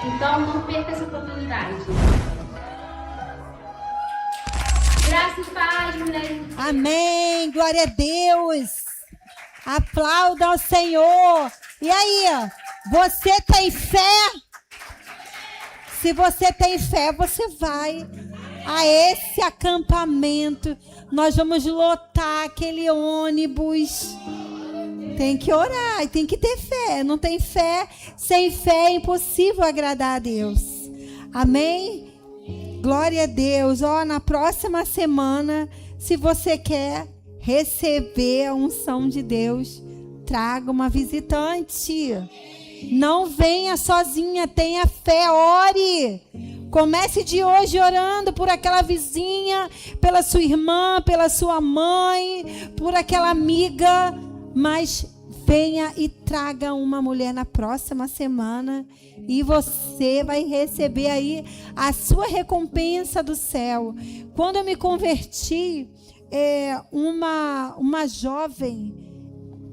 Então não perca essa oportunidade. Graça e paz, mulheres. Amém, glória a Deus. Aplauda ao Senhor. E aí, você tem fé? Se você tem fé, você vai a esse acampamento. Nós vamos lotar aquele ônibus. Tem que orar, tem que ter fé. Não tem fé, sem fé é impossível agradar a Deus. Amém? Glória a Deus. Na próxima semana, se você quer receber a unção de Deus, traga uma visitante. Não venha sozinha, tenha fé, ore. Comece de hoje orando por aquela vizinha, pela sua irmã, pela sua mãe, por aquela amiga, mas venha e traga uma mulher na próxima semana e você vai receber aí a sua recompensa do céu. Quando eu me converti, uma jovem,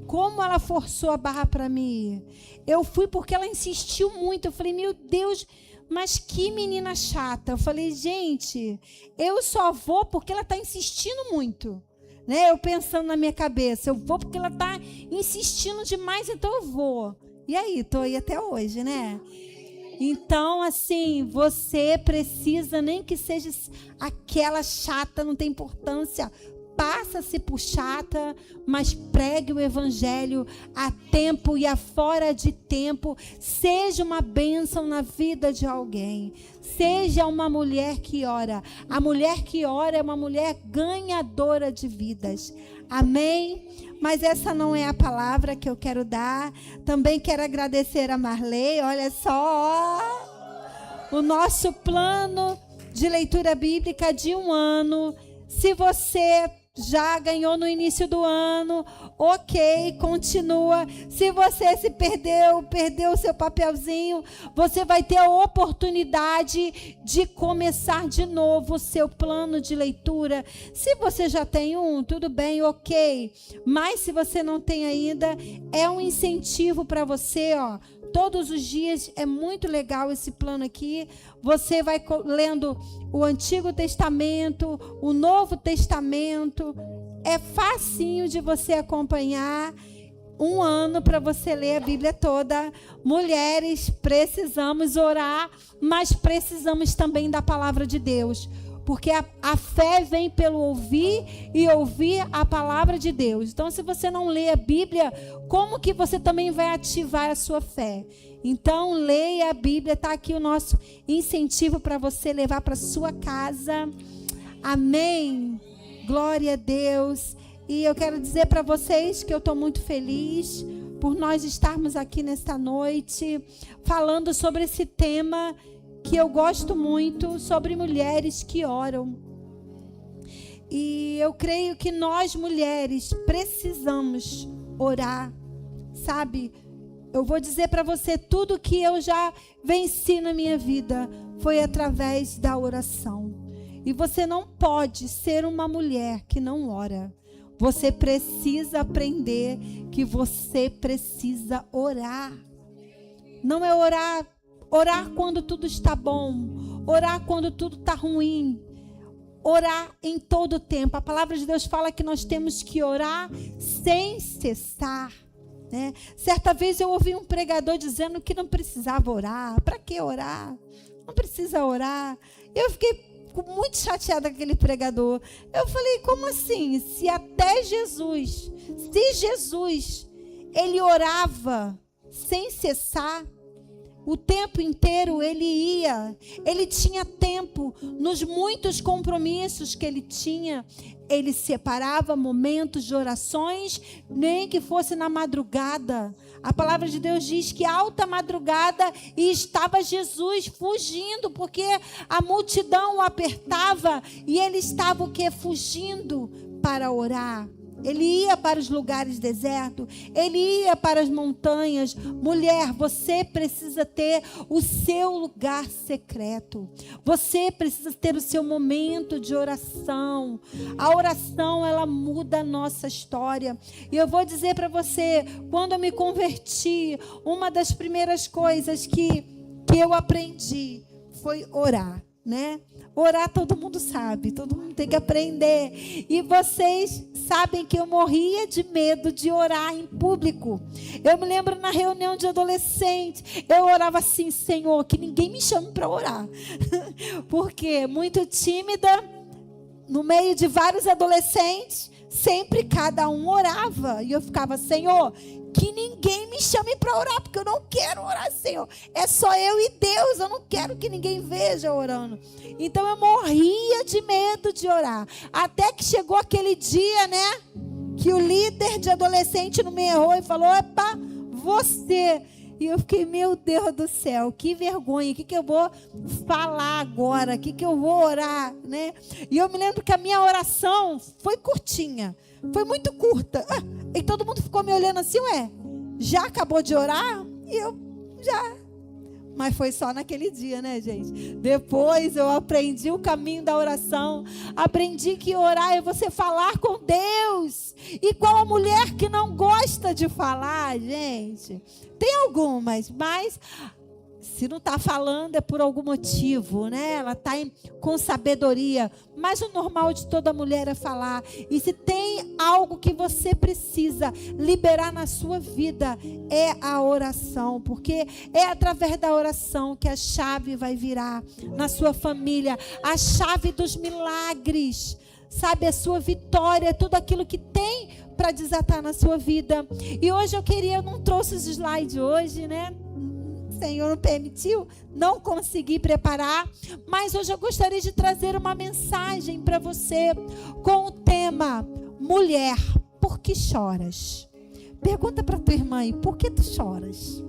como ela forçou a barra para mim ir? Eu fui porque ela insistiu muito. Eu falei, meu Deus, mas que menina chata. Eu falei, gente, eu só vou porque ela está insistindo muito. Né? Eu pensando na minha cabeça, eu vou porque ela está insistindo demais, então eu vou. E aí, estou aí até hoje, né? Então, assim, você precisa, nem que seja aquela chata, não tem importância, passa-se por chata, mas pregue o evangelho a tempo e a fora de tempo. Seja uma bênção na vida de alguém. Seja uma mulher que ora. A mulher que ora é uma mulher ganhadora de vidas. Amém? Mas essa não é a palavra que eu quero dar. Também quero agradecer a Marley. Olha só, o nosso plano de leitura bíblica de 1 ano. Se você já ganhou no início do ano, ok, continua. Se você se perdeu o seu papelzinho, você vai ter a oportunidade de começar de novo o seu plano de leitura. Se você já tem um, tudo bem, ok. Mas se você não tem ainda, é um incentivo para você, todos os dias. É muito legal esse plano aqui. Você vai lendo o Antigo Testamento, o Novo Testamento. É facinho de você acompanhar. 1 ano para você ler a Bíblia toda. Mulheres, precisamos orar, mas precisamos também da palavra de Deus. Porque a fé vem pelo ouvir e ouvir a palavra de Deus. Então, se você não lê a Bíblia, como que você também vai ativar a sua fé? Então, leia a Bíblia. Está aqui o nosso incentivo para você levar para sua casa. Amém? Glória a Deus. E eu quero dizer para vocês que eu estou muito feliz por nós estarmos aqui nesta noite falando sobre esse tema que eu gosto muito, sobre mulheres que oram. E eu creio que nós mulheres precisamos orar, sabe? Eu vou dizer para você, tudo que eu já venci na minha vida foi através da oração. E você não pode ser uma mulher que não ora. Você precisa aprender que você precisa orar. Não é orar quando tudo está bom, orar quando tudo está ruim, orar em todo tempo. A palavra de Deus fala que nós temos que orar sem cessar, né? Certa vez eu ouvi um pregador dizendo que não precisava orar. Para que orar? Não precisa orar. Eu fiquei muito chateada com aquele pregador. Eu falei, como assim? Se até Jesus, ele orava sem cessar, o tempo inteiro ele tinha tempo, nos muitos compromissos que ele tinha, ele separava momentos de orações, nem que fosse na madrugada. A palavra de Deus diz que alta madrugada e estava Jesus fugindo, porque a multidão o apertava e ele estava o quê? Fugindo para orar. Ele ia para os lugares desertos, ele ia para as montanhas. Mulher, você precisa ter o seu lugar secreto. Você precisa ter o seu momento de oração. A oração, ela muda a nossa história. E eu vou dizer para você, quando eu me converti, uma das primeiras coisas que que eu aprendi foi orar, né? Orar todo mundo sabe, todo mundo tem que aprender. E vocês sabem que eu morria de medo de orar em público. Eu me lembro na reunião de adolescente, eu orava assim: Senhor, que ninguém me chame para orar. Porque muito tímida, no meio de vários adolescentes, sempre cada um orava. E eu ficava: Senhor, que ninguém me chame para orar, porque eu não quero orar, Senhor. É só eu e Deus, eu não quero que ninguém veja orando. Então eu morria de medo de orar. Até que chegou aquele dia, né, que o líder de adolescente não me errou e falou: opa, você. E eu fiquei: meu Deus do céu, que vergonha, o que eu vou falar agora? O que eu vou orar, né? E eu me lembro que a minha oração foi curtinha, foi muito curta. E todo mundo ficou me olhando assim: ué, já acabou de orar? E eu: já. Mas foi só naquele dia, né, gente? Depois eu aprendi o caminho da oração. Aprendi que orar é você falar com Deus. E qual a mulher que não gosta de falar, gente? Tem algumas, mas se não está falando é por algum motivo, né? Ela está com sabedoria. Mas o normal de toda mulher é falar. E se tem algo que você precisa liberar na sua vida, é a oração. Porque é através da oração que a chave vai virar na sua família. A chave dos milagres. Sabe, a sua vitória, tudo aquilo que tem para desatar na sua vida. E hoje eu não trouxe os slides hoje, né? O Senhor não permitiu, não consegui preparar, mas hoje eu gostaria de trazer uma mensagem para você com o tema: mulher, por que choras? Pergunta para tua irmã aí: por que tu choras?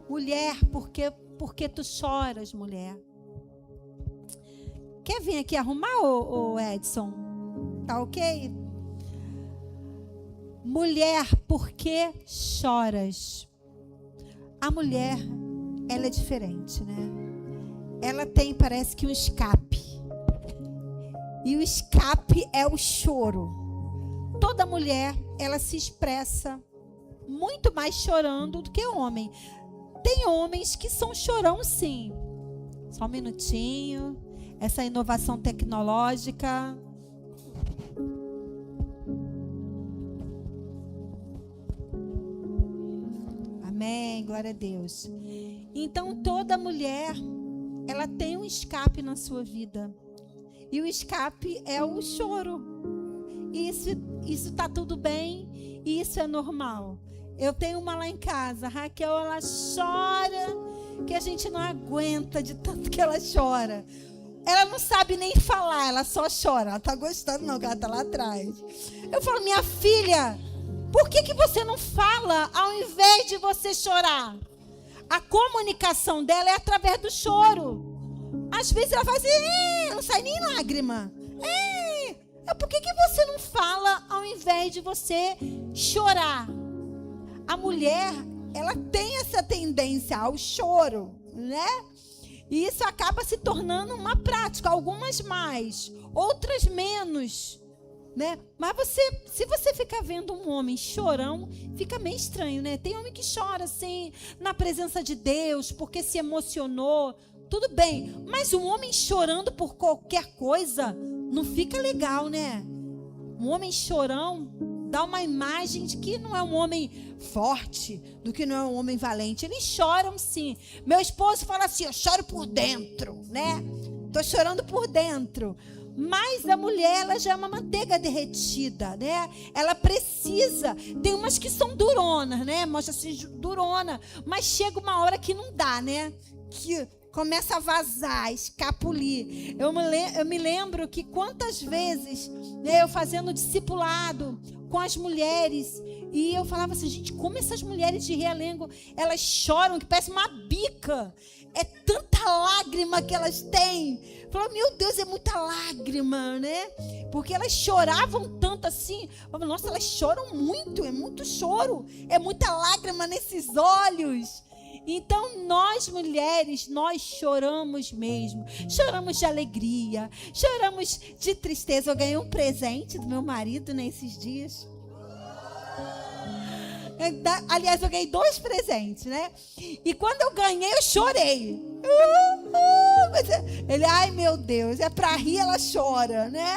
Mulher, por que tu choras, mulher? Quer vir aqui arrumar, ô Edson? Tá ok? Mulher, por que choras? A mulher, ela é diferente, né? Ela tem, parece que um escape. E o escape é o choro. Toda mulher, ela se expressa muito mais chorando do que o homem. Tem homens que são chorão, sim. Só um minutinho. Essa inovação tecnológica. Amém, glória a Deus. Então toda mulher, ela tem um escape na sua vida. E o escape é o choro. E isso tá tudo bem, e isso é normal. Eu tenho uma lá em casa, Raquel, ela chora, que a gente não aguenta de tanto que ela chora. Ela não sabe nem falar, ela só chora. Ela tá gostando não, que ela tá lá atrás. Eu falo: minha filha, por que você não fala ao invés de você chorar? A comunicação dela é através do choro. Às vezes ela faz assim, não sai nem lágrima. Por que você não fala ao invés de você chorar? A mulher, ela tem essa tendência ao choro, né? E isso acaba se tornando uma prática, algumas mais, outras menos, né? Mas se você ficar vendo um homem chorão, fica meio estranho, né? Tem homem que chora assim, na presença de Deus, porque se emocionou, tudo bem. Mas um homem chorando por qualquer coisa, não fica legal, né? Um homem chorão dá uma imagem de que não é um homem forte, do que não é um homem valente. Eles choram sim. Meu esposo fala assim: eu choro por dentro, né? Tô chorando por dentro. Mas a mulher, ela já é uma manteiga derretida, né? Ela precisa. Tem umas que são duronas, né? Mostra assim, durona. Mas chega uma hora que não dá, né? Que começa a vazar, escapulir. Eu me lembro que quantas vezes, né, eu fazendo discipulado com as mulheres, e eu falava assim: gente, como essas mulheres de Realengo, elas choram que parece uma bica. É tanta lágrima que elas têm. Eu falava: meu Deus, é muita lágrima, né? Porque elas choravam tanto assim. Eu falava: nossa, elas choram muito, é muito choro, é muita lágrima nesses olhos. Então nós mulheres, nós choramos mesmo. Choramos de alegria, choramos de tristeza. Eu ganhei um presente do meu marido nesses dias. Aliás, eu ganhei 2 presentes, né? E quando eu ganhei, eu chorei. Ele, ai meu Deus, é para rir, ela chora, né?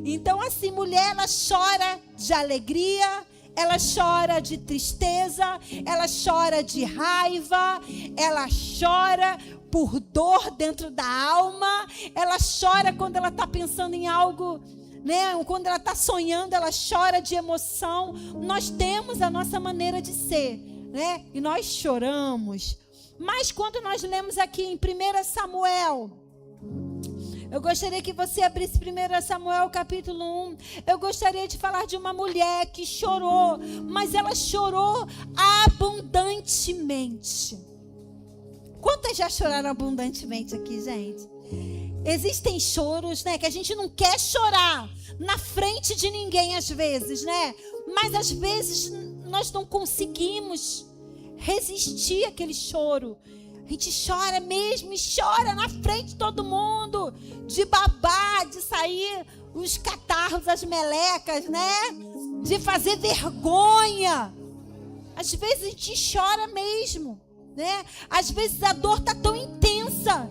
Então assim, mulher, ela chora de alegria, ela chora de tristeza, ela chora de raiva, ela chora por dor dentro da alma, ela chora quando ela está pensando em algo, né? Quando ela está sonhando, ela chora de emoção. Nós temos a nossa maneira de ser, né? E nós choramos. Mas quando nós lemos aqui em 1 Samuel, eu gostaria que você abrisse 1 Samuel capítulo 1. Eu gostaria de falar de uma mulher que chorou, mas ela chorou abundantemente. Quantas já choraram abundantemente aqui, gente? Existem choros, né, que a gente não quer chorar na frente de ninguém às vezes, né? Mas às vezes nós não conseguimos resistir àquele choro. A gente chora mesmo e chora na frente de todo mundo, de babar, de sair os catarros, as melecas, né? De fazer vergonha. Às vezes a gente chora mesmo, né? Às vezes a dor está tão intensa,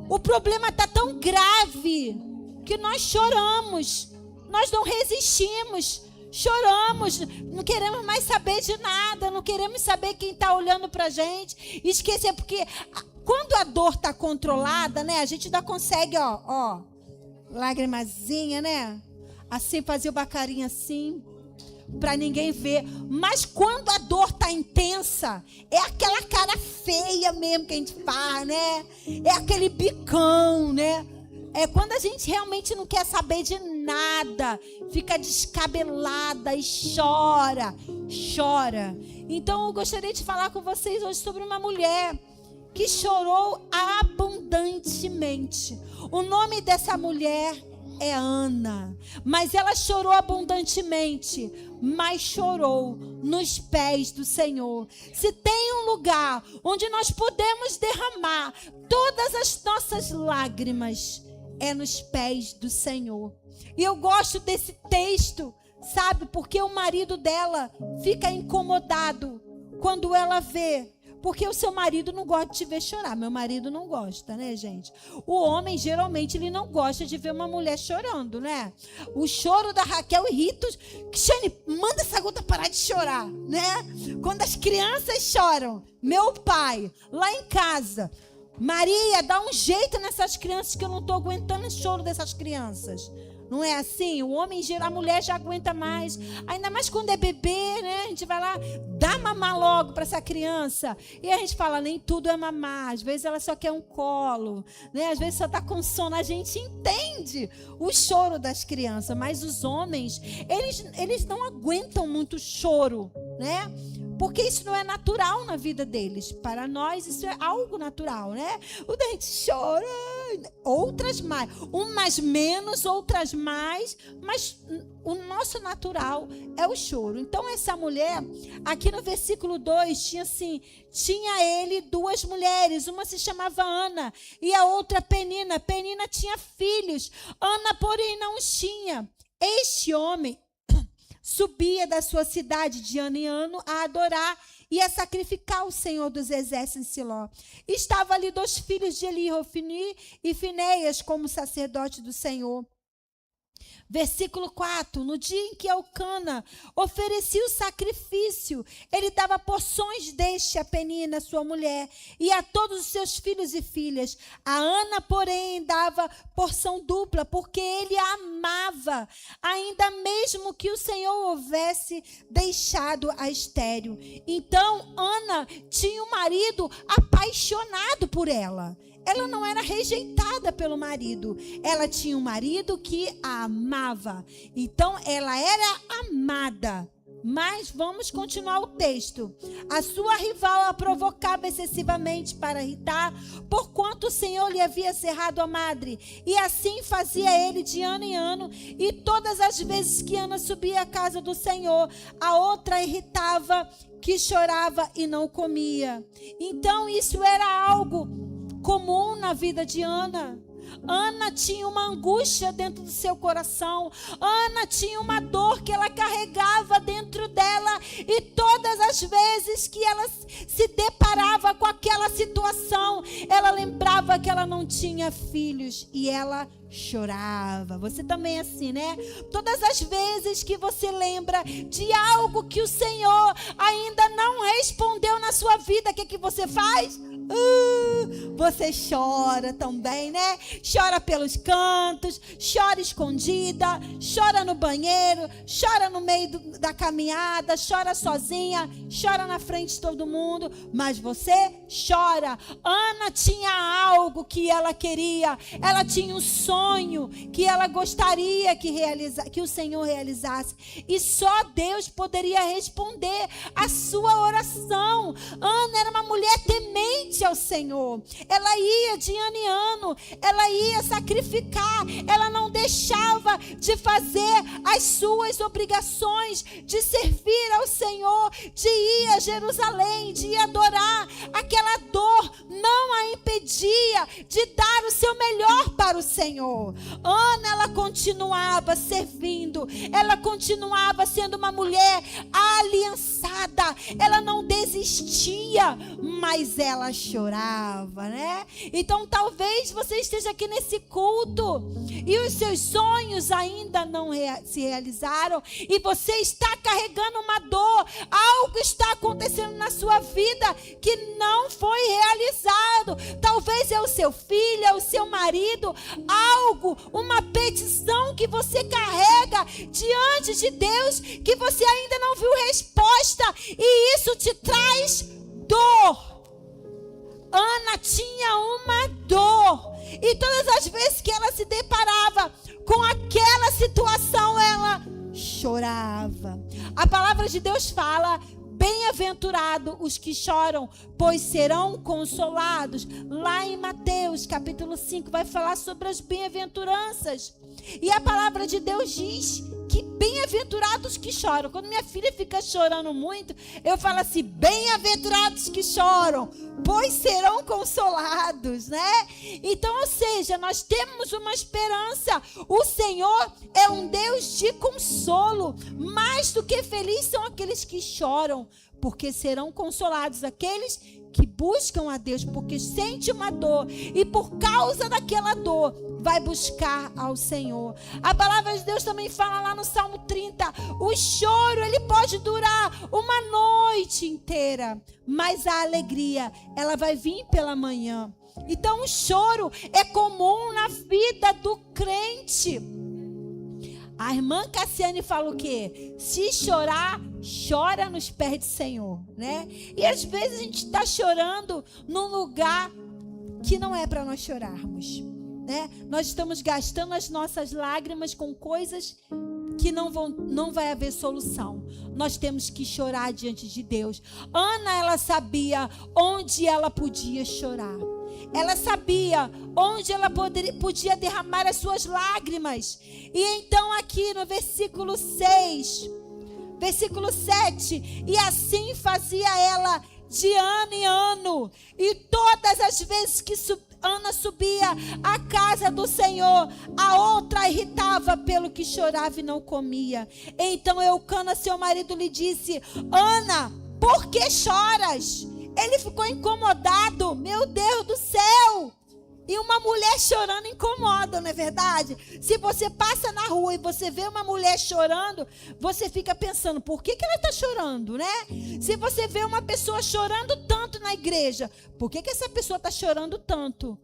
o problema está tão grave, que nós choramos, nós não resistimos. Choramos, não queremos mais saber de nada, não queremos saber quem está olhando para a gente. Esquecer, porque quando a dor está controlada, né? A gente ainda consegue, ó, lagrimazinha, né? Assim, fazer uma carinha assim, para ninguém ver. Mas quando a dor está intensa, é aquela cara feia mesmo que a gente faz, né? É aquele bicão, né? É quando a gente realmente não quer saber de nada, fica descabelada e chora. Então eu gostaria de falar com vocês hoje sobre uma mulher que chorou abundantemente. O nome dessa mulher é Ana, mas ela chorou abundantemente, mas chorou nos pés do Senhor. Se tem um lugar onde nós podemos derramar todas as nossas lágrimas, é nos pés do Senhor. E eu gosto desse texto, sabe? Porque o marido dela fica incomodado quando ela vê. Porque o seu marido não gosta de te ver chorar. Meu marido não gosta, né, gente? O homem, geralmente, ele não gosta de ver uma mulher chorando, né? O choro da Raquel irrita. Cristiane, manda essa gota parar de chorar, né? Quando as crianças choram, meu pai, lá em casa... Maria, dá um jeito nessas crianças que eu não estou aguentando o choro dessas crianças. Não é assim? O homem, a mulher já aguenta mais. Ainda mais quando é bebê, né? A gente vai lá, dá mamar logo para essa criança. E a gente fala, nem tudo é mamar. Às vezes ela só quer um colo, né? Às vezes só está com sono. A gente entende o choro das crianças. Mas os homens, eles não aguentam muito choro, né? Porque isso não é natural na vida deles. Para nós, isso é algo natural, né? O dente chora, outras mais. Umas menos, outras mais. Mas o nosso natural é o choro. Então, essa mulher, aqui no versículo 2, tinha ele 2 mulheres. Uma se chamava Ana e a outra Penina. Penina tinha filhos. Ana, porém, não os tinha. Este homem subia da sua cidade de ano em ano a adorar e a sacrificar o Senhor dos Exércitos em Siló. Estava ali 2 filhos de Eli, Hofni e Finéias, como sacerdote do Senhor. Versículo 4, no dia em que Elcana oferecia o sacrifício, ele dava porções deste a Penina, sua mulher, e a todos os seus filhos e filhas. A Ana, porém, dava porção dupla, porque ele a amava, ainda mesmo que o Senhor houvesse deixado a estéril. Então, Ana tinha um marido apaixonado por ela. Ela não era rejeitada pelo marido. Ela tinha um marido que a amava. Então, ela era amada. Mas vamos continuar o texto. A sua rival a provocava excessivamente para irritar, porquanto o Senhor lhe havia cerrado a madre. E assim fazia ele de ano em ano. E todas as vezes que Ana subia à casa do Senhor, a outra irritava, que chorava e não comia. Então, isso era algo comum na vida de Ana. Ana tinha uma angústia dentro do seu coração. Ana tinha uma dor que ela carregava dentro dela. E todas as vezes que ela se deparava com aquela situação, ela lembrava que ela não tinha filhos e ela chorava. Você também é assim, né? Todas as vezes que você lembra de algo que o Senhor ainda não respondeu na sua vida, o que você faz? Você chora também, né? Chora pelos cantos, chora escondida, chora no banheiro, chora no meio da caminhada, chora sozinha, chora na frente de todo mundo, mas você chora. Ana tinha algo que ela queria, ela tinha um sonho que ela gostaria que o Senhor realizasse, e só Deus poderia responder a sua oração. Ana era uma mulher temente ao Senhor, ela ia de ano em ano, ela ia sacrificar, ela não deixava de fazer as suas obrigações, de servir ao Senhor, de ir a Jerusalém, de ir adorar. Aquela dor não a impedia de dar o seu melhor para o Senhor. Ana, ela continuava servindo, ela continuava sendo uma mulher aliançada, ela não desistia, mas ela chorava, né? Então talvez você esteja aqui nesse culto e os seus sonhos ainda não se realizaram e você está carregando uma dor, algo está acontecendo na sua vida que não foi realizado. Talvez é o seu filho, é o seu marido, algo, uma petição que você carrega diante de Deus que você ainda não viu resposta, e isso te traz dor. Ana tinha uma dor, e todas as vezes que ela se deparava com aquela situação, ela chorava. A palavra de Deus fala: bem-aventurado os que choram, pois serão consolados. Lá em Mateus capítulo 5 vai falar sobre as bem-aventuranças. E a palavra de Deus diz que bem-aventurados que choram. Quando minha filha fica chorando muito, eu falo assim: bem-aventurados que choram, pois serão consolados, né? Então, ou seja, nós temos uma esperança. O Senhor é um Deus de consolo. Mais do que felizes são aqueles que choram, porque serão consolados. Aqueles que buscam a Deus, porque sente uma dor e por causa daquela dor vai buscar ao Senhor. A palavra de Deus também fala lá no Salmo 30, o choro ele pode durar uma noite inteira, mas a alegria ela vai vir pela manhã. Então o choro é comum na vida do crente. A irmã Cassiane fala o quê? Se chorar, chora nos pés do Senhor, né? E às vezes a gente está chorando num lugar que não é para nós chorarmos, né? Nós estamos gastando as nossas lágrimas com coisas que não vai haver solução. Nós temos que chorar diante de Deus. Ana, ela sabia onde ela podia chorar. Ela sabia onde ela podia derramar as suas lágrimas. E então aqui no versículo 6, versículo 7, e assim fazia ela de ano em ano. E todas as vezes que Ana subia à casa do Senhor, a outra irritava pelo que chorava e não comia. Então Eucana, seu marido, lhe disse: Ana, por que choras? Ele ficou incomodado. Meu Deus do céu! E uma mulher chorando incomoda, não é verdade? Se você passa na rua e você vê uma mulher chorando, você fica pensando, por que ela está chorando, né? Se você vê uma pessoa chorando tanto na igreja, por que essa pessoa está chorando tanto?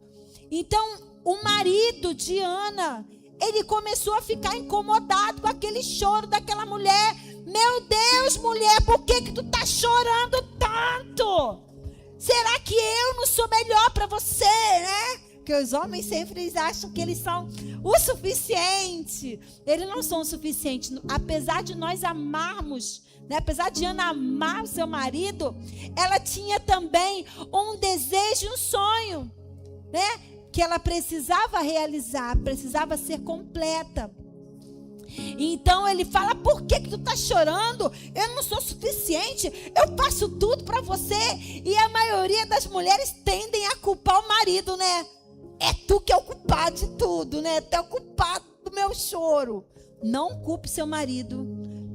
Então, o marido de Ana, ele começou a ficar incomodado com aquele choro daquela mulher. Meu Deus, mulher, por que tu tá chorando tanto? Será que eu não sou melhor para você, né? Porque os homens sempre acham que eles são o suficiente. Eles não são o suficiente. Apesar de nós amarmos, né? Apesar de Ana amar o seu marido, ela tinha também um desejo e um sonho, né? Que ela precisava realizar, precisava ser completa. Então ele fala: por que tu tá chorando? Eu não sou suficiente, eu faço tudo para você. E a maioria das mulheres tendem a culpar o marido, né? É tu que é o culpado de tudo, né? Tu é o culpado do meu choro. Não culpe seu marido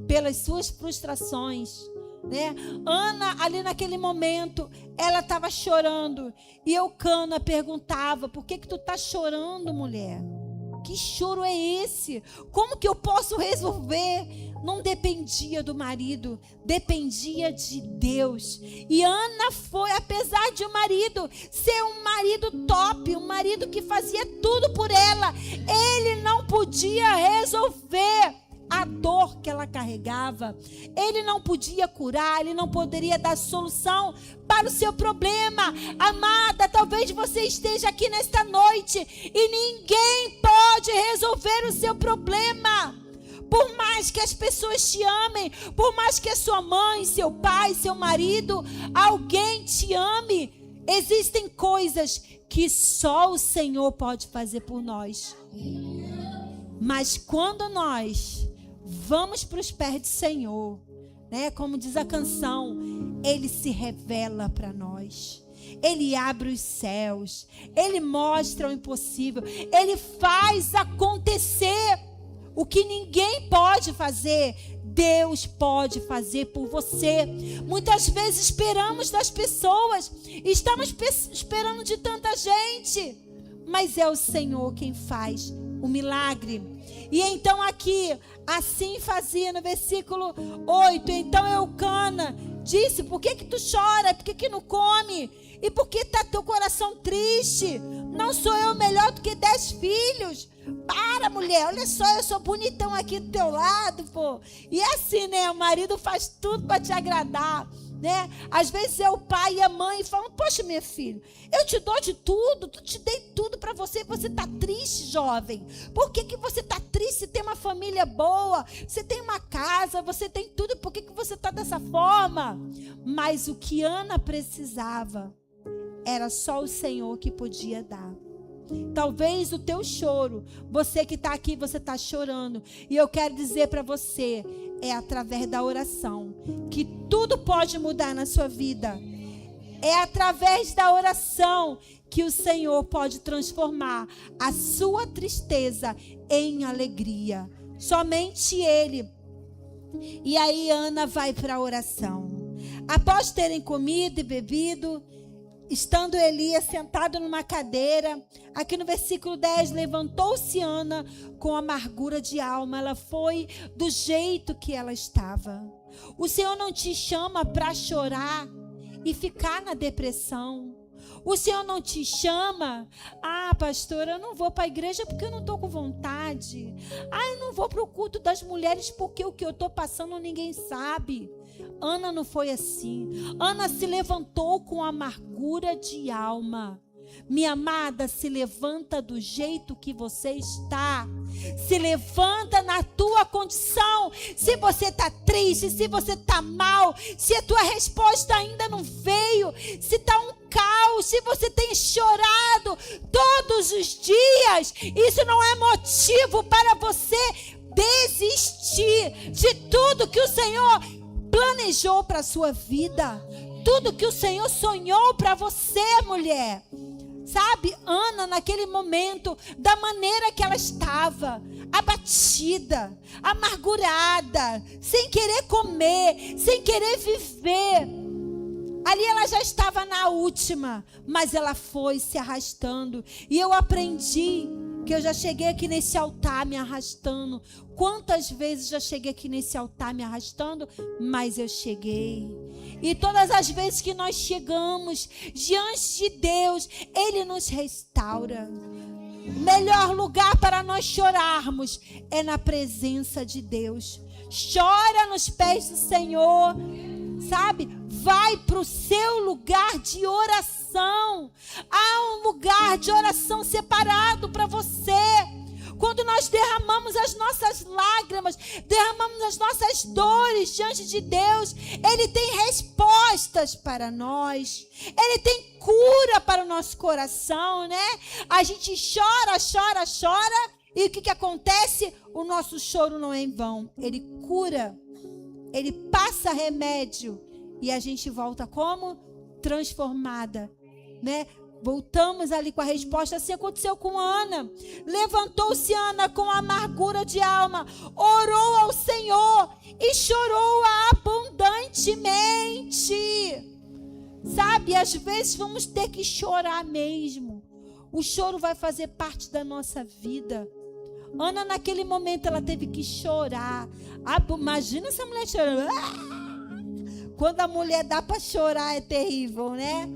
pelas suas frustrações, né? Ana, ali naquele momento, ela estava chorando. E Eucana perguntava: por que tu tá chorando, mulher? Que choro é esse? Como que eu posso resolver? Não dependia do marido, dependia de Deus. E Ana foi, apesar de o marido ser um marido top, um marido que fazia tudo por ela, ele não podia resolver a dor que ela carregava. Ele não podia curar, ele não poderia dar solução para o seu problema. Amada, talvez você esteja aqui nesta noite e ninguém pode resolver o seu problema. Por mais que as pessoas te amem, por mais que a sua mãe, seu pai, seu marido, alguém te ame, existem coisas que só o Senhor pode fazer por nós. Mas quando nós vamos para os pés do Senhor, né? Como diz a canção, Ele se revela para nós. Ele abre os céus, Ele mostra o impossível, Ele faz acontecer o que ninguém pode fazer. Deus pode fazer por você. Muitas vezes esperamos das pessoas, estamos esperando de tanta gente, mas é o Senhor quem faz o milagre. E então aqui, assim fazia no versículo 8. Então Eucana disse: por que tu chora? Por que não come? E por que está teu coração triste? Não sou eu melhor do que 10 filhos? Para, mulher, olha só, eu sou bonitão aqui do teu lado, pô. E é assim, né? O marido faz tudo para te agradar, né? Às vezes é o pai e a mãe falam: poxa, minha filha, eu te dou de tudo, te dei tudo para você, e você está triste, jovem. Por que você está triste? Você tem uma família boa, você tem uma casa, você tem tudo, por que você está dessa forma? Mas o que Ana precisava era só o Senhor que podia dar. Talvez o teu choro, você que está aqui, você está chorando, e eu quero dizer para você, é através da oração que tudo pode mudar na sua vida. É através da oração que o Senhor pode transformar a sua tristeza em alegria. Somente Ele. E aí Ana vai para a oração. Após terem comido e bebido, estando Elias sentado numa cadeira, aqui no versículo 10, levantou-se Ana com amargura de alma. Ela foi do jeito que ela estava. O Senhor não te chama para chorar e ficar na depressão. O Senhor não te chama: ah, pastora, eu não vou para a igreja porque eu não estou com vontade. Ah, eu não vou para o culto das mulheres porque o que eu estou passando ninguém sabe. Ana não foi assim. Ana se levantou com amargura de alma. Minha amada, se levanta do jeito que você está. Se levanta na tua condição. Se você está triste, se você está mal, se a tua resposta ainda não veio, se está um caos, se você tem chorado todos os dias, isso não é motivo para você desistir de tudo que o Senhor planejou para a sua vida, tudo que o Senhor sonhou para você, mulher. Sabe, Ana, naquele momento, da maneira que ela estava, abatida, amargurada, sem querer comer, sem querer viver, ali ela já estava na última, mas ela foi se arrastando. E eu aprendi que eu já cheguei aqui nesse altar me arrastando. Quantas vezes já cheguei aqui nesse altar me arrastando? Mas eu cheguei. E todas as vezes que nós chegamos diante de Deus, Ele nos restaura. O melhor lugar para nós chorarmos é na presença de Deus. Chora nos pés do Senhor, sabe? Vai para o seu lugar de oração. Há um lugar de oração separado para você. Quando nós derramamos as nossas lágrimas, derramamos as nossas dores diante de Deus, Ele tem respostas para nós. Ele tem cura para o nosso coração, né? A gente chora, chora, chora. E o que acontece? O nosso choro não é em vão. Ele cura. Ele passa remédio. E a gente volta como? Transformada, né? Voltamos ali com a resposta. Assim aconteceu com Ana. Levantou-se Ana com amargura de alma, orou ao Senhor e chorou abundantemente. Sabe, às vezes vamos ter que chorar mesmo. O choro vai fazer parte da nossa vida. Ana, naquele momento, ela teve que chorar. Imagina essa mulher chorando. Quando a mulher dá para chorar, é terrível, né?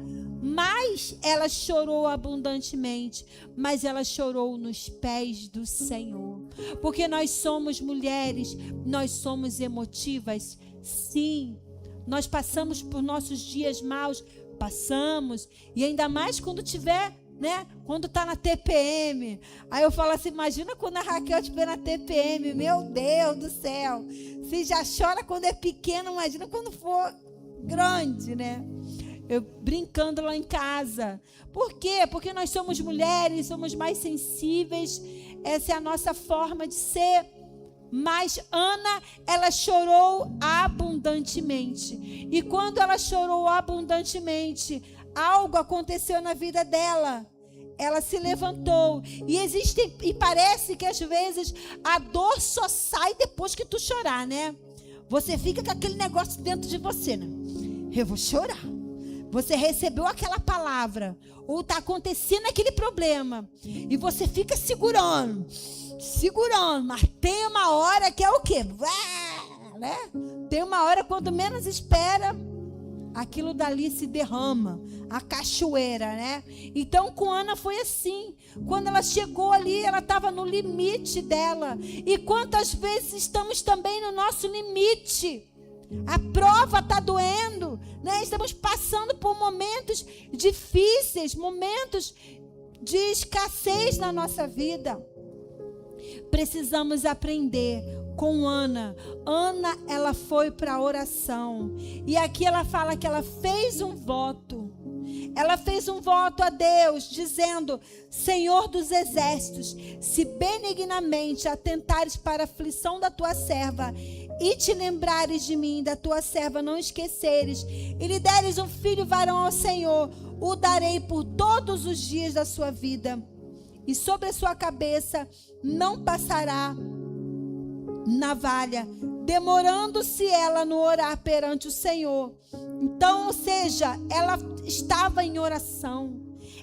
Mas ela chorou abundantemente. Mas ela chorou nos pés do Senhor. Porque nós somos mulheres, nós somos emotivas. Sim, nós passamos por nossos dias maus. Passamos. E ainda mais quando tiver... né? Quando tá na TPM. Aí eu falo assim, imagina quando a Raquel estiver na TPM. Meu Deus do céu. Se já chora quando é pequeno, imagina quando for grande, né? Eu brincando lá em casa. Por quê? Porque nós somos mulheres, somos mais sensíveis. Essa é a nossa forma de ser. Mas Ana, ela chorou abundantemente. E quando ela chorou abundantemente, algo aconteceu na vida dela. Ela se levantou. E parece que às vezes a dor só sai depois que tu chorar, né? Você fica com aquele negócio dentro de você, né? Eu vou chorar. Você recebeu aquela palavra, ou está acontecendo aquele problema, e você fica segurando, mas tem uma hora que é o quê? Né? Tem uma hora, quando menos espera, aquilo dali se derrama, a cachoeira, né? Então com Ana foi assim. Quando ela chegou ali, ela estava no limite dela. E quantas vezes estamos também no nosso limite? A prova está doendo, né? Estamos passando por momentos difíceis, momentos de escassez na nossa vida. Precisamos aprender com Ana. Ana, ela foi para a oração. E aqui ela fala que ela fez um voto. Ela fez um voto a Deus, dizendo: Senhor dos exércitos, se benignamente atentares para a aflição da tua serva, e te lembrares de mim, da tua serva, não esqueceres, e lhe deres um filho varão ao Senhor, o darei por todos os dias da sua vida, e sobre a sua cabeça não passará navalha, demorando-se ela no orar perante o Senhor. Então, ou seja, ela estava em oração,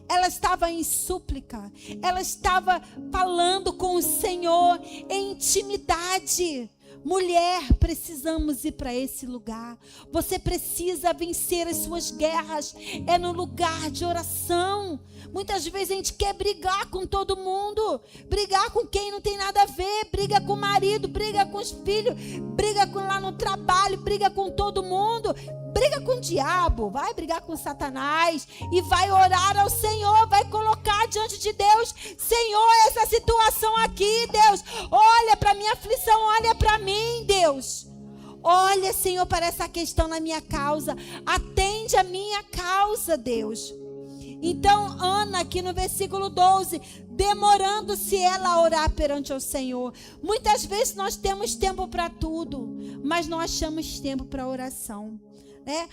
ela estava em súplica, ela estava falando com o Senhor em intimidade. Mulher, precisamos ir para esse lugar. Você precisa vencer as suas guerras. É no lugar de oração. Muitas vezes a gente quer brigar com todo mundo. Brigar com quem não tem nada a ver. Briga com o marido, briga com os filhos. Briga lá no trabalho, briga com todo mundo. Briga com o diabo, vai brigar com Satanás e vai orar ao Senhor, vai colocar diante de Deus: Senhor, essa situação aqui, Deus, olha para a minha aflição, olha para mim, Deus. Olha, Senhor, para essa questão na minha causa, atende a minha causa, Deus. Então, Ana, aqui no versículo 12, demorando-se ela a orar perante o Senhor. Muitas vezes nós temos tempo para tudo, mas não achamos tempo para oração. Né?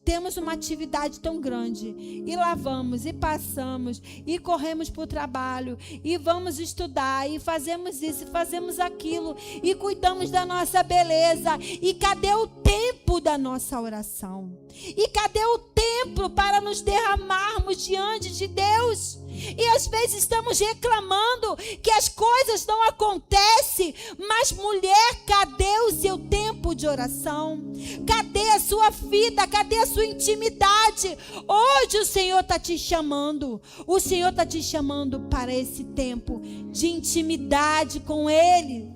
Temos uma atividade tão grande, e lá vamos, e passamos, e corremos para o trabalho, e vamos estudar, e fazemos isso, e fazemos aquilo, e cuidamos da nossa beleza. E cadê o tempo da nossa oração? E cadê o tempo para nos derramarmos diante de Deus? E às vezes estamos reclamando que as coisas não acontecem, mas mulher, cadê o seu tempo de oração? Cadê a sua vida? Cadê a sua intimidade? Hoje o Senhor está te chamando. O Senhor está te chamando para esse tempo de intimidade com Ele.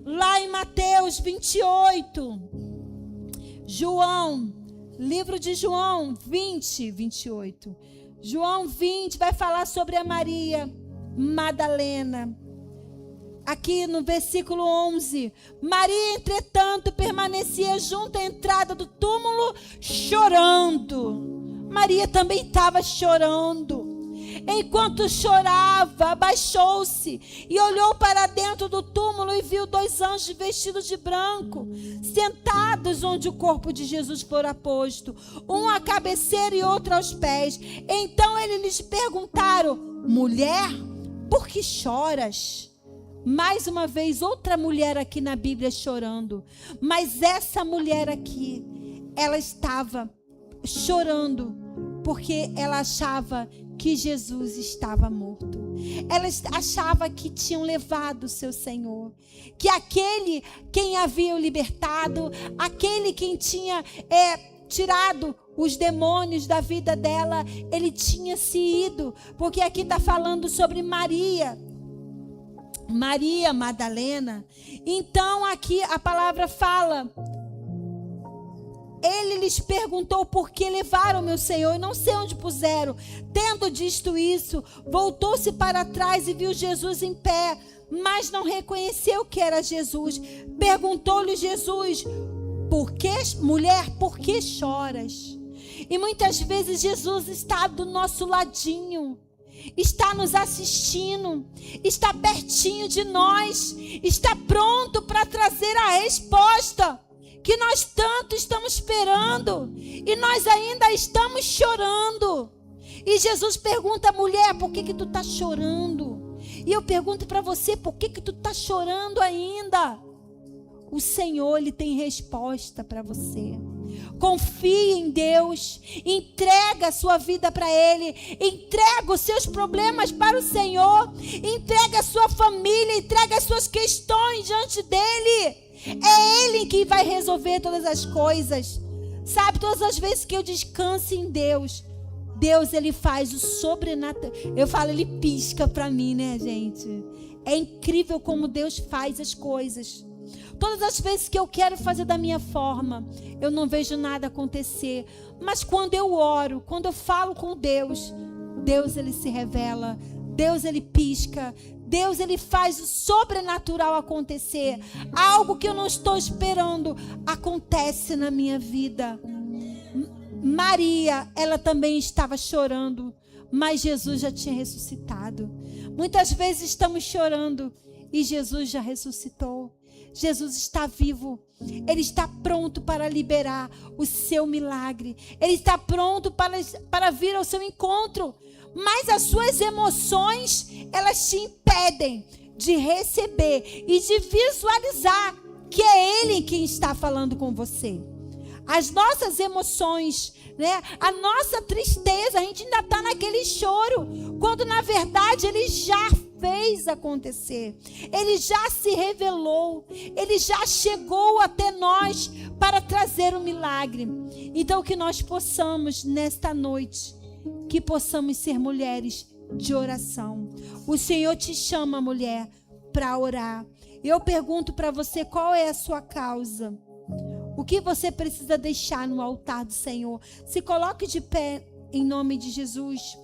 Lá em Mateus 28, livro de João 20, 28. João 20 vai falar sobre a Maria Madalena. Aqui no versículo 11. Maria, entretanto, permanecia junto à entrada do túmulo, chorando. Maria também estava chorando. Enquanto chorava, abaixou-se e olhou para dentro do túmulo e viu 2 anjos vestidos de branco, sentados onde o corpo de Jesus fora posto, um à cabeceira e outro aos pés. Então eles lhes perguntaram: mulher, por que choras? Mais uma vez, outra mulher aqui na Bíblia chorando. Mas essa mulher aqui, ela estava chorando porque ela achava que Jesus estava morto. Ela achava que tinham levado o seu Senhor. Que aquele quem havia o libertado, aquele quem tinha tirado os demônios da vida dela, ele tinha se ido. Porque aqui está falando sobre Maria Madalena. Então aqui a palavra fala: ele lhes perguntou por que levaram meu Senhor e não sei onde puseram. Tendo dito isso, voltou-se para trás e viu Jesus em pé, mas não reconheceu que era Jesus. Perguntou-lhe Jesus: mulher, por que choras? E muitas vezes Jesus está do nosso ladinho, está nos assistindo, está pertinho de nós, está pronto para trazer a resposta que nós tanto estamos esperando, e nós ainda estamos chorando. E Jesus pergunta: mulher, por que tu está chorando? E eu pergunto para você: por que tu está chorando ainda? O Senhor, Ele tem resposta para você. Confie em Deus, entrega a sua vida para Ele, entrega os seus problemas para o Senhor, entrega a sua família, entrega as suas questões diante dEle. É Ele que vai resolver todas as coisas. Sabe, todas as vezes que eu descanso em Deus, Deus, Ele faz o sobrenatural. Eu falo, Ele pisca para mim, né, gente? É incrível como Deus faz as coisas. Todas as vezes que eu quero fazer da minha forma, eu não vejo nada acontecer. Mas quando eu oro, quando eu falo com Deus, Deus, Ele se revela. Deus, Ele pisca. Deus, Ele faz o sobrenatural acontecer. Algo que eu não estou esperando acontece na minha vida. Maria, ela também estava chorando, mas Jesus já tinha ressuscitado. Muitas vezes estamos chorando e Jesus já ressuscitou. Jesus está vivo. Ele está pronto para liberar o seu milagre. Ele está pronto para vir ao seu encontro. Mas as suas emoções, elas te impedem de receber e de visualizar que é Ele quem está falando com você. As nossas emoções, né? A nossa tristeza, a gente ainda está naquele choro, quando na verdade Ele já fez acontecer. Ele já se revelou. Ele já chegou até nós para trazer um milagre. Então que nós possamos nesta noite, que possamos ser mulheres de oração. O Senhor te chama, mulher, para orar. Eu pergunto para você, qual é a sua causa? O que você precisa deixar no altar do Senhor? Se coloque de pé em nome de Jesus.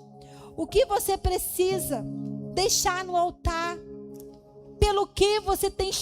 O que você precisa deixar no altar? Pelo que você tem